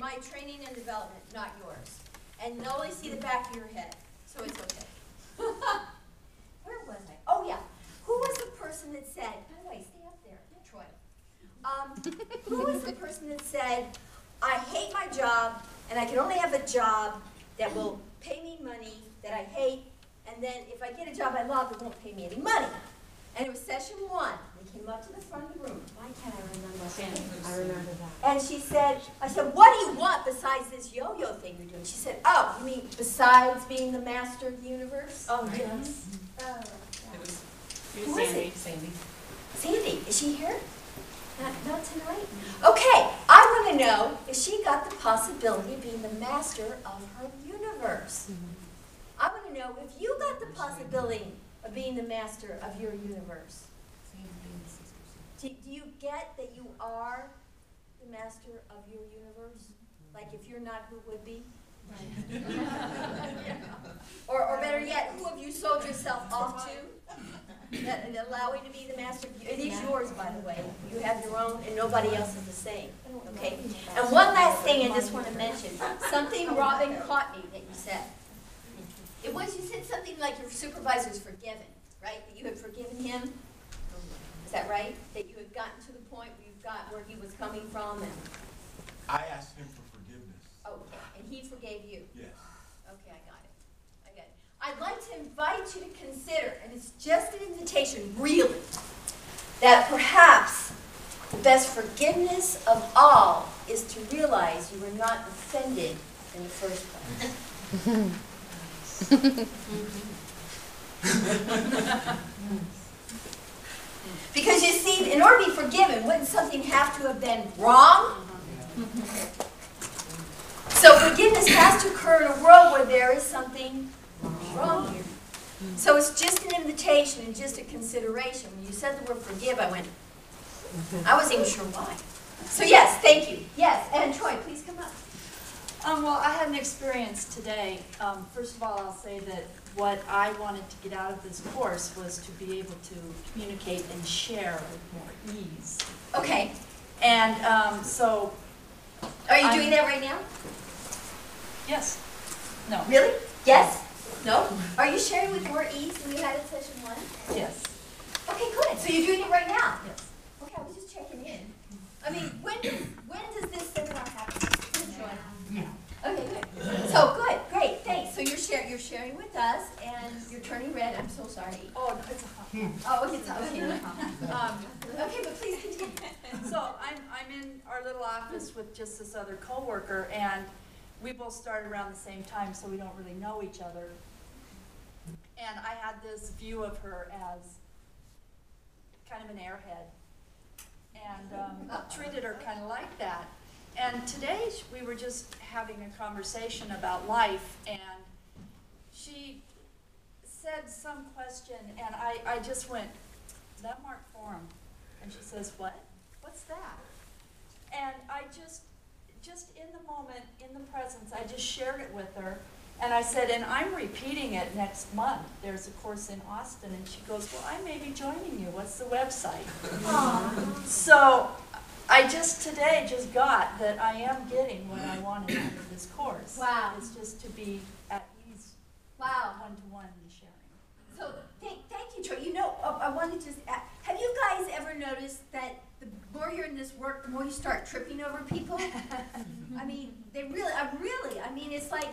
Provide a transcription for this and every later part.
my training and development, not yours. And they'll only see the back of your head, so it's okay. Where was I? Oh yeah. Who was the person that said, by the way, stay up there, Troy. Who was the person that said, I hate my job, and I can only have a job that will pay me money that I hate, and then if I get a job I love, it won't pay me any money. And it was session 1. They came up to the front of the room. Why can't I remember? I remember that. And she said, I said, what do you want besides this yo-yo thing you're doing? She said, oh, you mean besides being the master of the universe? Oh, yes. Oh, It was Who is Sandy. it? Sandy. Sandy, is she here? Not tonight? Okay, I want to know if she got the possibility of being the master of her universe. I want to know if you got the possibility of being the master of your universe. Do you get that you are the master of your universe? Like if you're not, who would be? Or better yet, who have you sold yourself off to? And allowing to be the master. It is yours, by the way. You have your own, and nobody else is the same. Okay. And one last thing I just want to mention. Something Robin caught me that you said. It was, you said something like your supervisor's forgiven, right? That you had forgiven him. Is that right? That you had gotten to the point where you got where he was coming from, and I asked him for forgiveness. okay, and he forgave you. Yes. Okay, I got it. I'd like to invite you to consider, and it's just an invitation, really, that perhaps the best forgiveness of all is to realize you were not offended in the first place. Because you see, in order to be forgiven, wouldn't something have to have been wrong? So forgiveness has to occur in a world where there is something wrong here. So it's just an invitation and just a consideration. When you said the word forgive, I went, I wasn't even sure why. So yes, thank you. Yes, and Troy, please come up. Well, I had an experience today. First of all, I'll say that what I wanted to get out of this course was to be able to communicate and share with more ease. Okay. And so... Are you doing that right now? Yes. No. Really? Yes? No? Are you sharing with more ease than you had in session 1? Yes. Okay, good. So you're doing it right now? Yes. Okay, I was just checking in. I mean, when does this seminar happen? Yeah. Okay, good. So good, great, thanks. So you're sharing with us, and you're turning red. I'm so sorry. Oh, no, it's a hot. Oh, okay, okay, but please continue. So I'm in our little office with just this other coworker, and we both started around the same time, so we don't really know each other. And I had this view of her as kind of an airhead, and treated her kind of like that. And today we were just having a conversation about life, and she said some question, and I just went, that Mark Forum? And she says, what? What's that? And I just in the moment, in the presence, I just shared it with her. And I said, and I'm repeating it next month. There's a course in Austin. And she goes, well, I may be joining you. What's the website? So I today got that I am getting what I wanted out of this course. Wow. It's just to be at ease, Wow. one-to-one in sharing. So thank you, Troy. You know, I wanted to just ask, have you guys ever noticed that the more you're in this work, the more you start tripping over people? I mean, I mean, it's like,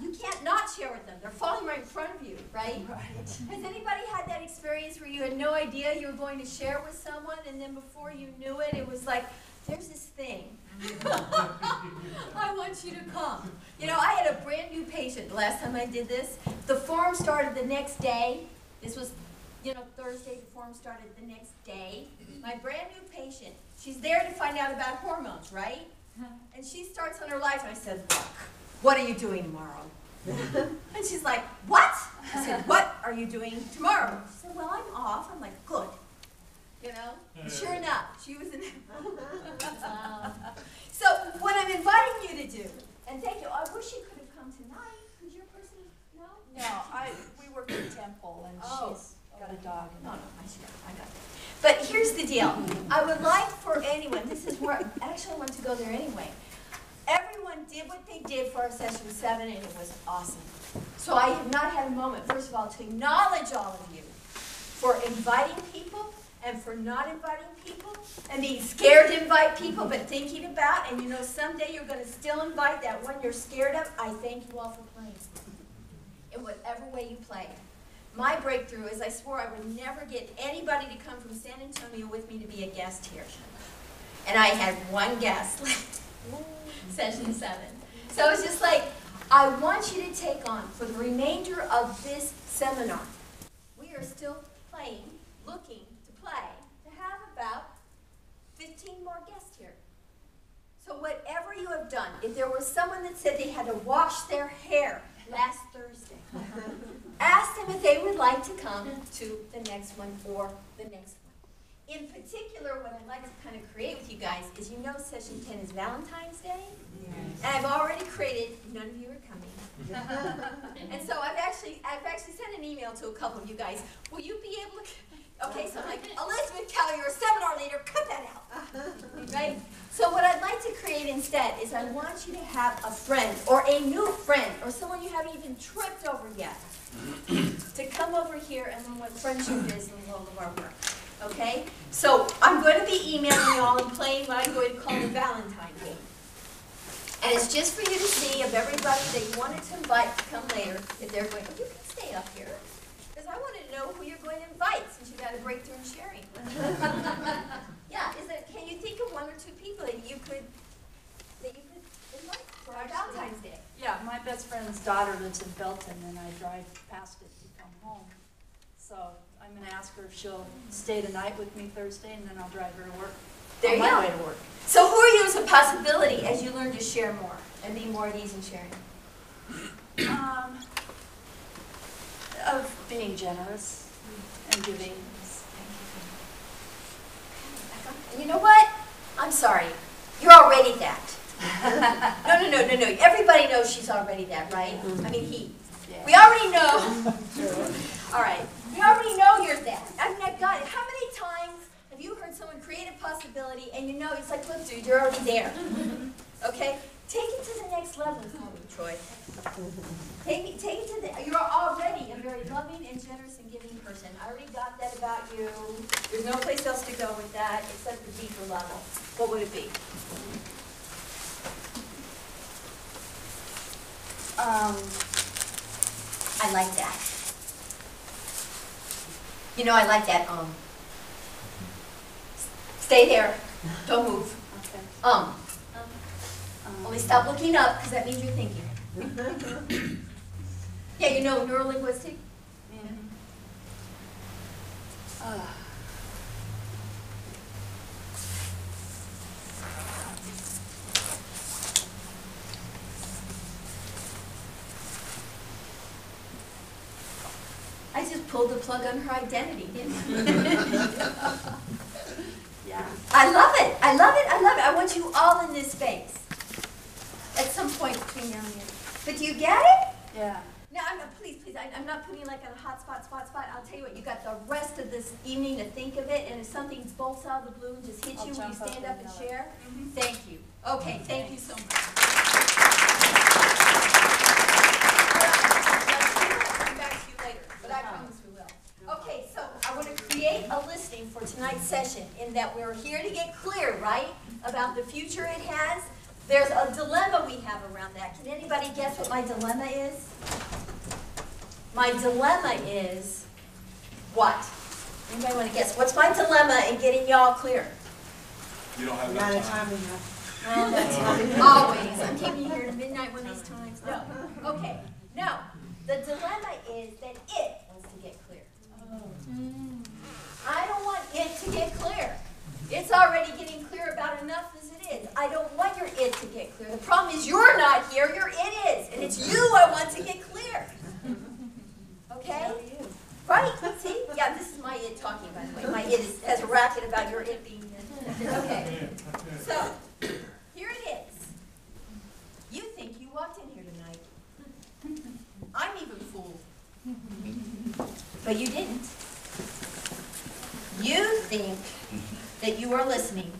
you can't not share with them. They're falling right in front of you, right? Right. Has anybody had that experience where you had no idea you were going to share with someone, and then before you knew it, it was like, there's this thing. I want you to come. You know, I had a brand new patient the last time I did this. The forum started the next day. This was, Thursday. The forum started the next day. My brand new patient, she's there to find out about hormones, right? And she starts on her life, and I said, look, what are you doing tomorrow? And she's like, what? I said, what are you doing tomorrow? She said, well, I'm off. I'm like, good. And sure enough, she was in. So what I'm inviting you to do, and thank you, I wish you could have come tonight. Could your person, no? No, we work in a temple, and she's got a dog. No, I got it. But here's the deal. I would like for anyone, this is where, actually I want to go there anyway. Everyone did what they did for our session 7, and it was awesome. So I have not had a moment, first of all, to acknowledge all of you for inviting people and for not inviting people and being scared to invite people but thinking about, and you know someday you're going to still invite that one you're scared of. I thank you all for playing in whatever way you played. My breakthrough is I swore I would never get anybody to come from San Antonio with me to be a guest here. And I had one guest, session 7. So it's just like, I want you to take on, for the remainder of this seminar, we are still playing, looking to play, to have about 15 more guests here. So whatever you have done, if there was someone that said they had to wash their hair last Thursday, ask them if they would like to come to the next one or the next one. In particular, what I'd like to kind of create with you guys is, you know, session 10 is Valentine's Day, and I've already created, none of you are coming, and so I've actually sent an email to a couple of you guys. Will you be able to? Okay, so I'm like, Elizabeth Keller, you're a seminar leader, cut that out, right? So what I'd like to create instead is I want you to have a friend or a new friend or someone you haven't even tripped over yet to come over here and learn what friendship is in the world of our work. Okay? So I'm going to be emailing you all and playing what I'm going to call the Valentine game. And it's just for you to see of everybody that you wanted to invite to come later, if they're going, oh, you can stay up here. Because I want to know who you're going to invite since you got a breakthrough in sharing. Yeah, can you think of 1 or 2 people that you could invite for our Valentine's Day? Yeah, my best friend's daughter lives in Belton, and I drive past it to come home. So I'm going to ask her if she'll stay the night with me Thursday, and then I'll drive her to work. There you on go. my way to work. So who are you as a possibility as you learn to share more and be more at ease in sharing? Of being generous and giving. And you know what? I'm sorry. You're already that. No. Everybody knows she's already that, right? I mean, Yeah. we already know. All right. We already know you're that. I mean, I've got it. How many times have you heard someone create a possibility and you know, it's like, look, dude, you're already there. Okay? Take it to the next level for me, Troy. Take it to the, you're already a very loving and generous and giving person. I already got that about you. There's no place else to go with that except the deeper level. What would it be? I like that. You know, I like that, stay there. Don't move. Okay. Only stop looking up, because that means you're thinking. Yeah, you know neurolinguistic? I just pulled the plug on her identity, didn't I? Yeah. I love it. I love it. I love it. I want you all in this space at some point between now and then. But do you get it? Yeah. No, please, I'm not putting you like on a hot spot. I'll tell you what, you got the rest of this evening to think of it, and if something bolts out of the blue and just hits I'll you when you jump up stand up and and yell it. share, thank you. Okay, thank you so much. I'll come back to you later, but I promise we will. Okay, so I want to create a listing for tonight's session in that we're here to get clear, right, about the future it has. There's a dilemma we have around that. Can anybody guess what my dilemma is? My dilemma is what? Anybody want to guess? What's my dilemma in getting y'all clear? You don't have Not a enough time time. enough. Well, that's always. I'm keeping you here to midnight one of these times. No. Okay. No. The dilemma is that it wants to get clear. I don't want it to get clear. It's already getting clear about enough as it is. I don't want your it to get clear. The problem is you're not here, your it is. And it's you I want to get clear. Okay? Right? See? Yeah, this is my it talking, by the way. My it has a racket about your it being here. Okay. So, here it is. You think you walked in here tonight. I'm even fooled. But you didn't. You think that you are listening,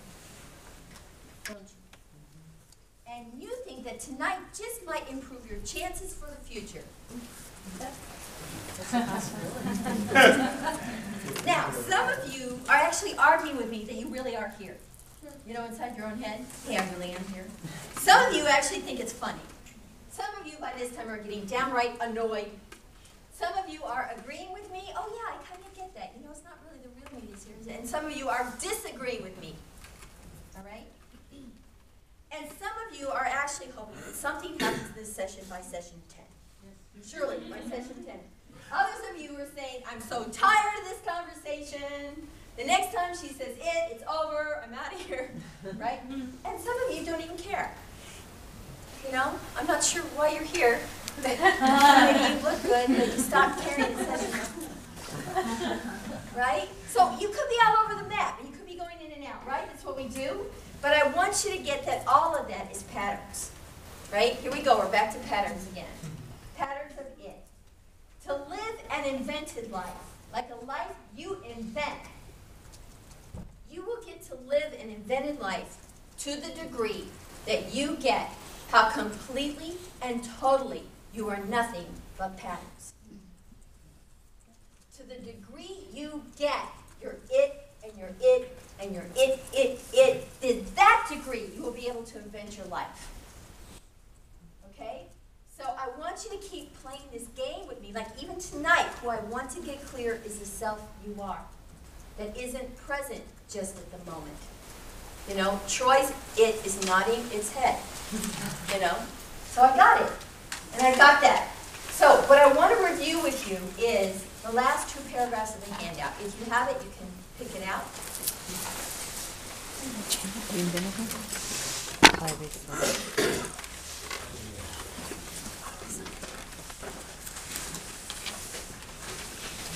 don't you? And you think that tonight just might improve your chances for the future. Now, some of you are actually arguing with me that you really are here. You know, inside your own head, hey, I really am here. Some of you actually think it's funny. Some of you by this time are getting downright annoyed. Some of you are agreeing with me. Oh yeah, I kind of get that. You know, it's not really the real me that's here, is it? And some of you are disagreeing with me. All right? And some of you are actually hoping that something happens this session by session 10. Surely, by session 10. Others of you are saying, I'm so tired of this conversation. The next time she says it's over, I'm out of here, right? And some of you don't even care. You know, I'm not sure why you're here. Maybe you look good, but you stopped carrying the session. Right? So you could be all over the map, and you could be going in and out, right? That's what we do. But I want you to get that all of that is patterns. Right? Here we go, we're back to patterns again. Patterns of it. To live an invented life, like a life you invent, you will get to live an invented life to the degree that you get how completely and totally you are nothing but patterns. To the degree you get your it and your it and your it, to that degree you will be able to invent your life. Okay? So I want you to keep playing this game with me. Like even tonight, who I want to get clear is the self you are. That isn't present just at the moment. You know, Troy's it is nodding its head. You know? So I got it. And I got that. So what I want to review with you is the last two paragraphs of the handout. If you have it, you can pick it out.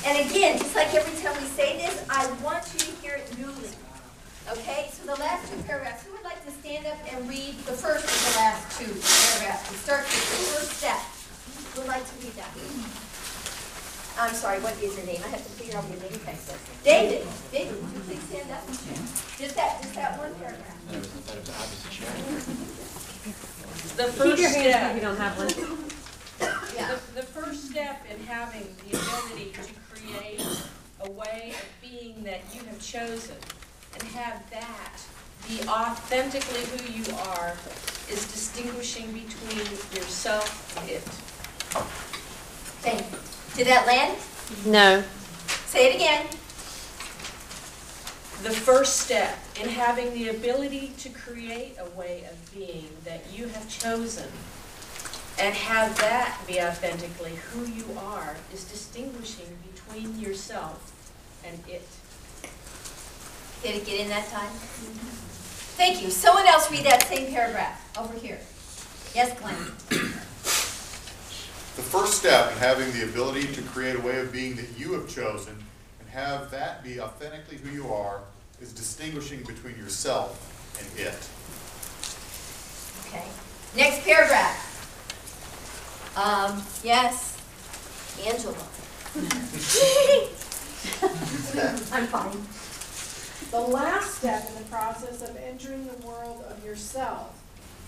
And again, just like every time we say this, I want you to hear it newly. Okay, so the last two paragraphs, who would like to stand up and read the first of the last two paragraphs? It starts with the first step. Who would like to read that? I'm sorry, what is your name? I have to figure out what your name tag says. David, would you please stand up and share? Just that one paragraph. The first step, you don't have one. Yeah. the first step in having the ability to create a way of being that you have chosen and have that be authentically who you are is distinguishing between yourself and it. Thank you. Did that land? No. Say it again. The first step in having the ability to create a way of being that you have chosen and have that be authentically who you are is distinguishing between yourself and it. Did it get in that time? Thank you. Someone else read that same paragraph over here. Yes, Glenn. The first step in having the ability to create a way of being that you have chosen and have that be authentically who you are is distinguishing between yourself and it. Okay. Next paragraph. Yes, Angela. I'm fine. The last step in the process of entering the world of yourself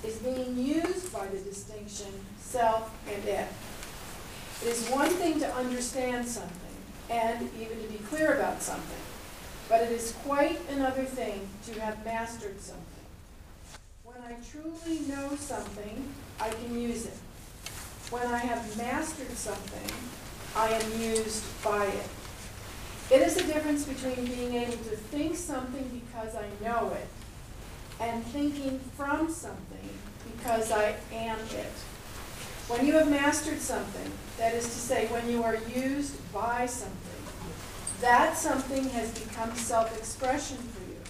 is being used by the distinction self and it. It is one thing to understand something and even to be clear about something, but it is quite another thing to have mastered something. When I truly know something, I can use it. When I have mastered something, I am used by it. It is the difference between being able to think something because I know it and thinking from something because I am it. When you have mastered something, that is to say, when you are used by something, that something has become self-expression for you.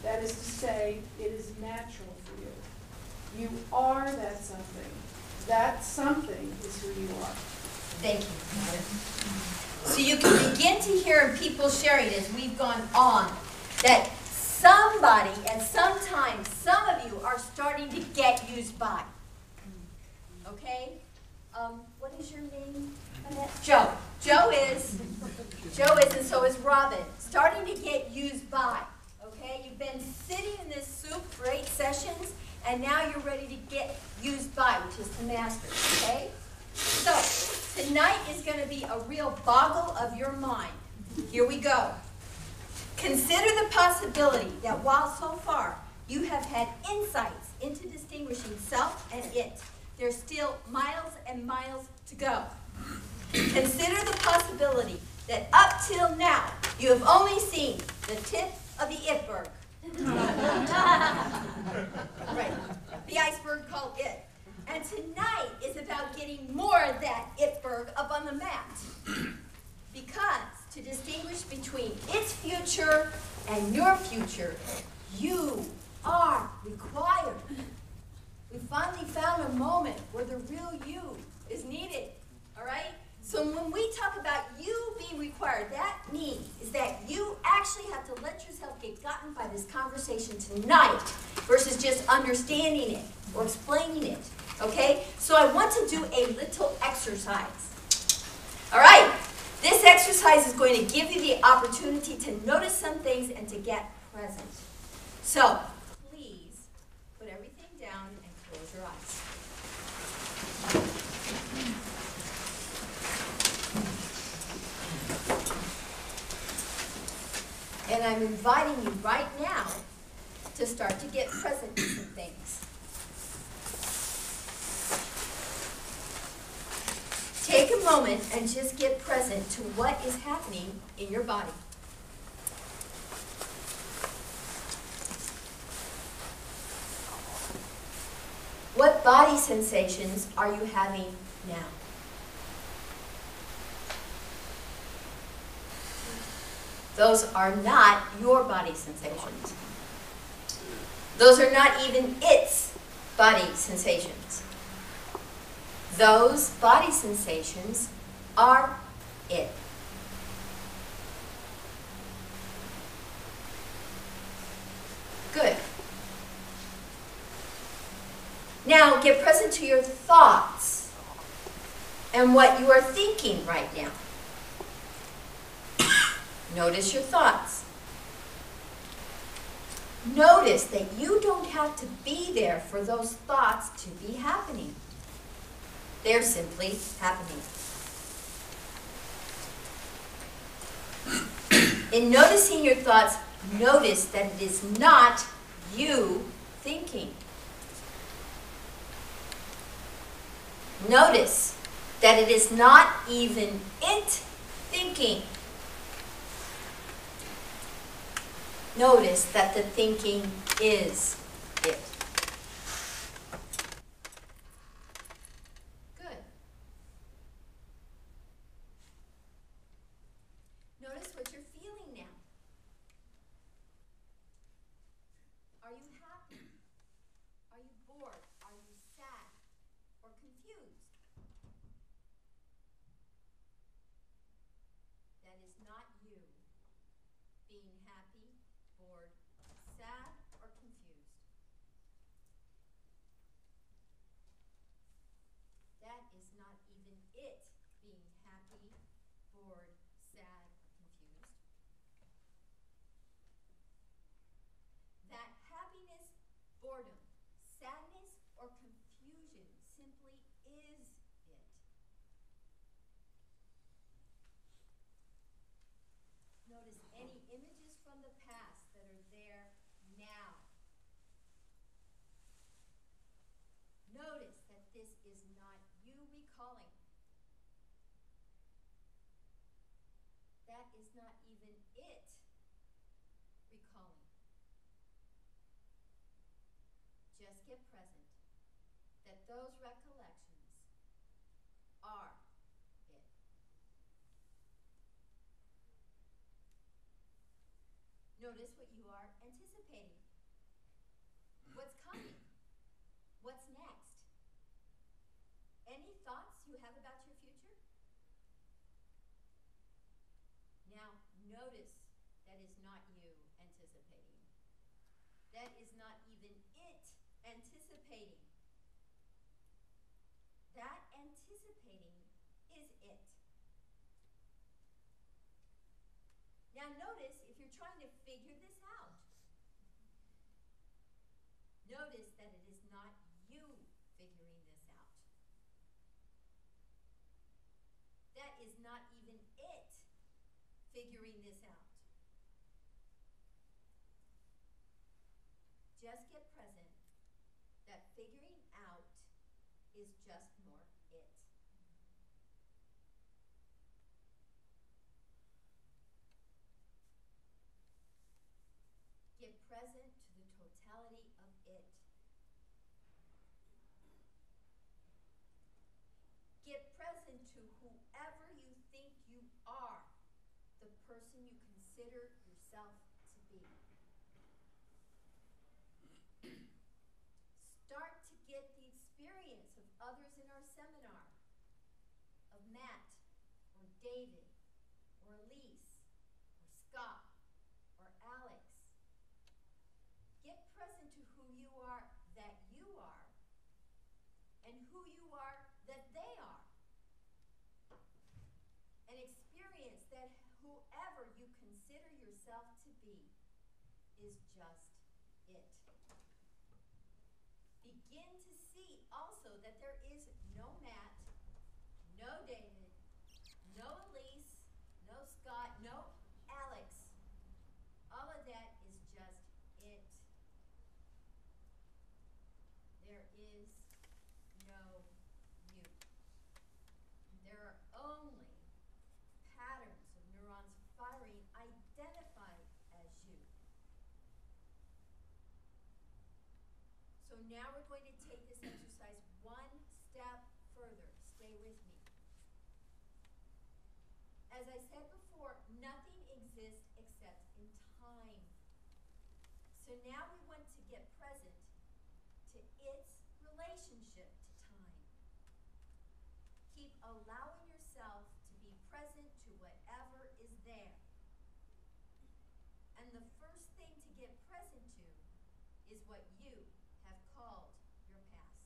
That is to say, it is natural for you. You are that something. That something is who you are. Thank you. So you can begin to hear people sharing as we've gone on that somebody at some time, some of you are starting to get used by. Okay? What is your name? Joe. Joe is, and so is Robin, starting to get used by. Okay? You've been sitting in this soup for 8 sessions, and now you're ready to get used by, which is to master, okay? So, tonight is going to be a real boggle of your mind. Here we go. Consider the possibility that while so far you have had insights into distinguishing self and it, there's still miles and miles to go. Consider the possibility that up till now you have only seen the tip of the iceberg. Right, the iceberg called it. And tonight is about getting more of that iceberg up on the mat. Because to distinguish between its future and your future, you are required. We finally found a moment where the real you is needed, all right? So when we talk about you being required, that means is that you actually have to let yourself get gotten by this conversation tonight versus just understanding it or explaining it, okay? So I want to do a little exercise, all right? This exercise is going to give you the opportunity to notice some things and to get present. So please put everything down and close your eyes. And I'm inviting you right now to start to get present to some things. Take a moment and just get present to what is happening in your body. What body sensations are you having now? Those are not your body sensations. Those are not even its body sensations. Those body sensations are it. Good. Now get present to your thoughts and what you are thinking right now. Notice your thoughts. Notice that you don't have to be there for those thoughts to be happening. They're simply happening. In noticing your thoughts, notice that it is not you thinking. Notice that it is not even it thinking. Notice that the thinking is it. Good. Notice what you're feeling now. Are you happy? Are you bored? Are you sad? Or confused? That is not you being happy, bored, sad, or confused. That is not even it being happy, bored, sad, or confused. That happiness, boredom, sadness, or confusion simply is it. Notice any images from the past that are there now. Notice that this is not you recalling. That is not even it recalling. Just get present that those recollections are it. Notice what you are anticipating. What's coming? What's next? Any thoughts you have about your future? Now, notice that is not you anticipating. That is not even it anticipating. That anticipating is it. Now notice if you're trying to figure this out. Notice that it is not you figuring this out. That is not even it figuring this out. Just get present that figuring out is just more it. Get present to the totality of it. Get present to whoever you think you are, the person you consider yourself to be. Start to get the experience of others in our seminar, of Matt, or David, or Elise, or Scott, or Alex. Get present to who you are that you are, and who you are that they are. And experience that whoever you consider yourself to be is just it. Begin to see also that there is no Matt, no David, no Elise, no Scott, no Alex. All of that is just it. There is no you. There are only patterns of neurons firing identified as you. So now we're going to take this exercise one step further. Stay with me. As I said before, nothing exists except in time. So now we want to get present to its relationship to time. Keep allowing yourself to be present to whatever is there. And the first thing to get present to is what you have called your past.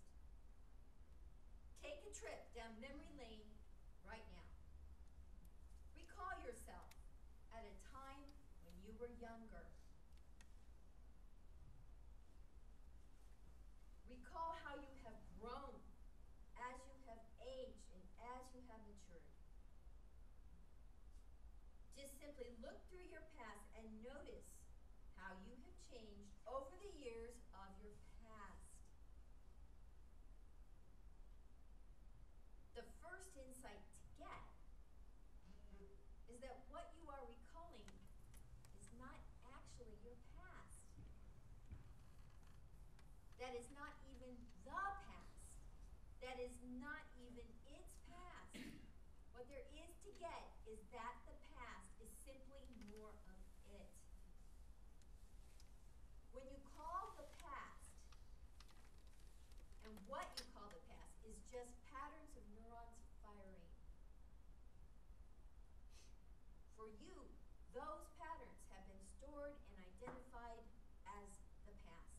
Take a trip down memory lane right now. Recall yourself at a time when you were younger. Recall how you have grown as you have aged and as you have matured. Just simply look through your past and notice how you have changed over the years of your past. The first insight to get is that what you are recalling is not actually your past. That is not even the past. That is not even its past. What there is to get is that the past is simply more of it. When you call the past, and what you call the past is just patterns of neurons firing. For you, those patterns have been stored and identified as the past.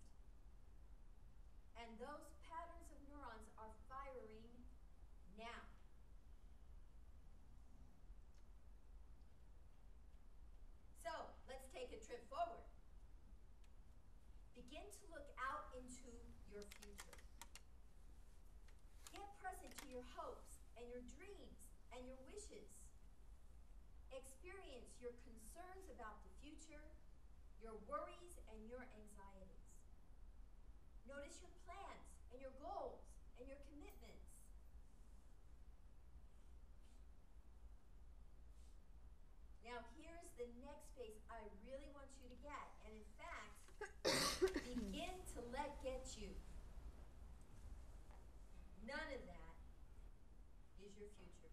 And those patterns of neurons are firing now. So, let's take a trip forward. Begin to look out into your future. Get present to your hopes and your dreams and your wishes. Experience your concerns about the future, your worries and your anxieties. Notice your plans and your goals and your commitments. Now here's the next space I really want you to get, and in fact, begin to let get you. None of that is your future.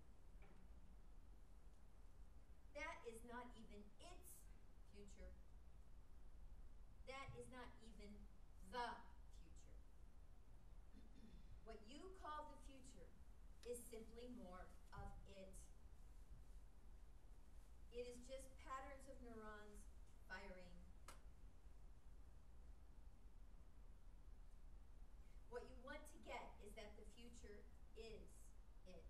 That is not even its future. That is not even the future. What you call the future is simply more of it. It is just patterns of neurons firing. What you want to get is that the future is it.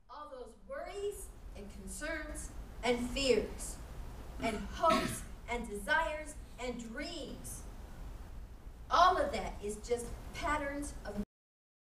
All those worries and concerns and fears and hopes and desires and dreams All of that is just patterns of